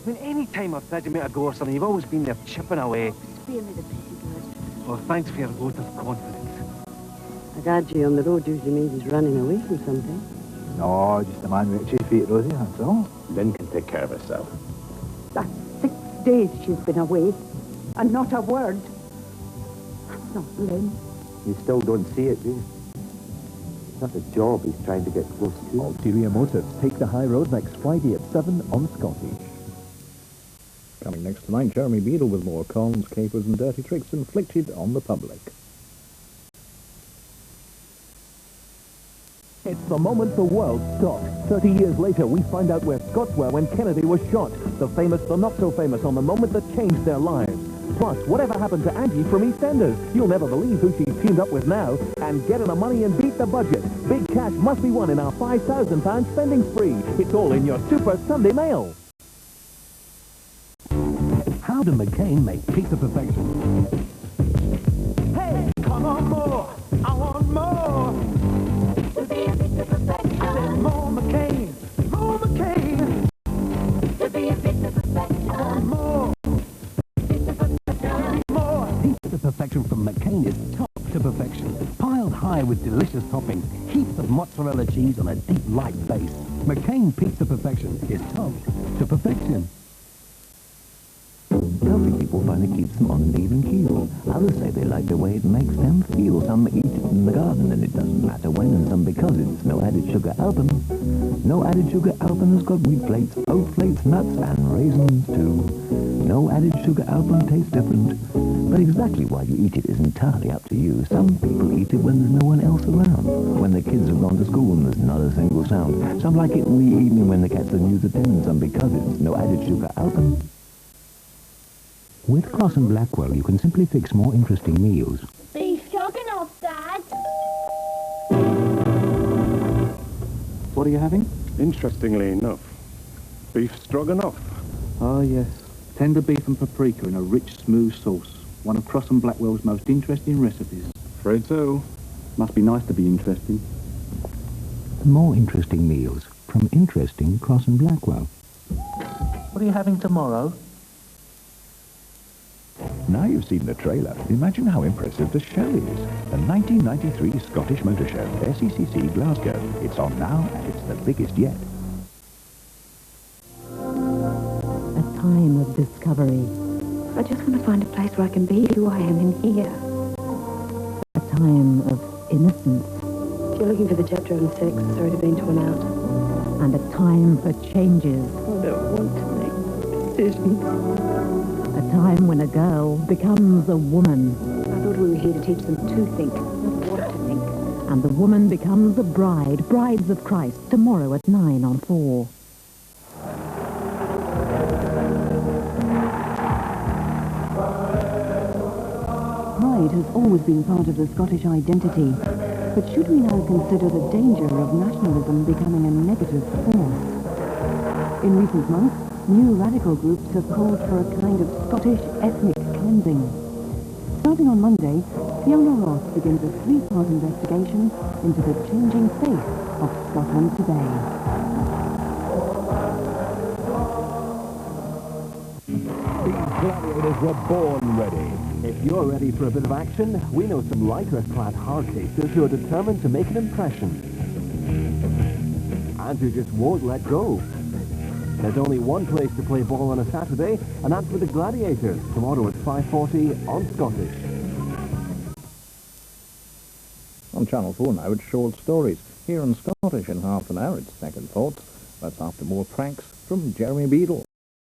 mean, any time I've tried to make a go or something, you've always been there chipping away. Spare me the pity, Bert. Well, thanks for your vote of confidence. A gadget on the road usually means he's running away from something. No, just a man with 2 feet, Rosie, that's all. Lynn can take care of herself. That's 6 days she's been away, and not a word. That's not Lynn. You still don't see it, do you? It's not a job he's trying to get close to. Ulterior Motives take the high road next Friday at 7 on Scottish. Coming next tonight, Jeremy Beadle with more cons, capers and dirty tricks inflicted on the public. It's the moment the world stopped. 30 years later, we find out where Scots were when Kennedy was shot. The famous, the not so famous, on the moment that changed their lives. Plus, whatever happened to Angie from EastEnders? You'll never believe who she's teamed up with now. And get her the money and beat the budget. Big cash must be won in our £5,000 spending spree. It's all in your Super Sunday Mail. How do McCain make pizza perfection? Hey, come on more! I want more! To be a pizza perfection. More McCain! More McCain! To be a pizza perfection. More! Pizza perfection. More! Pizza perfection from McCain is top to perfection. Piled high with delicious toppings, heaps of mozzarella cheese on a deep light base. McCain Pizza Perfection is top to perfection. Healthy people find it keeps them on an even keel. Others say they like the way it makes them feel. Some eat it in the garden and it doesn't matter when, and some because it's no added sugar Alpen. No added sugar Alpen has got wheat flakes, oat flakes, nuts and raisins too. No added sugar Alpen tastes different. But exactly why you eat it is entirely up to you. Some people eat it when there's no one else around. When the kids have gone to school and there's not a single sound. Some like it in the evening when they catch the news at 10, and some because it's no added sugar Alpen. With Cross and Blackwell, you can simply fix more interesting meals. Beef stroganoff, Dad. What are you having? Interestingly enough, beef stroganoff. Oh, yes. Tender beef and paprika in a rich, smooth sauce. One of Cross and Blackwell's most interesting recipes. Afraid so. Must be nice to be interesting. More interesting meals from interesting Cross and Blackwell. What are you having tomorrow? Now you've seen the trailer, imagine how impressive the show is. The 1993 Scottish Motor Show, SECC Glasgow. It's on now and it's the biggest yet. A time of discovery. I just want to find a place where I can be who I am in here. A time of innocence. If you're looking for the chapter on sex, sorry to be torn out. And a time for changes. I don't want to make decisions. A time when a girl becomes a woman. I thought we were here to teach them to think, not what to think. And the woman becomes a bride. Brides of Christ. Tomorrow at 9 on 4. Pride has always been part of the Scottish identity. But should we now consider the danger of nationalism becoming a negative force? In recent months, new radical groups have called for a kind of Scottish ethnic cleansing. Starting on Monday, Fiona Ross begins a 3-part investigation into the changing face of Scotland today. These gladiators were born ready. If you're ready for a bit of action, we know some lycra-clad hardcases who are determined to make an impression. And who just won't let go. There's only one place to play ball on a Saturday, and that's with the Gladiators, tomorrow at 5:40 on Scottish. On Channel 4 now, it's short stories. Here on Scottish in half an hour, it's Second Thoughts. That's after more pranks from Jeremy Beadle.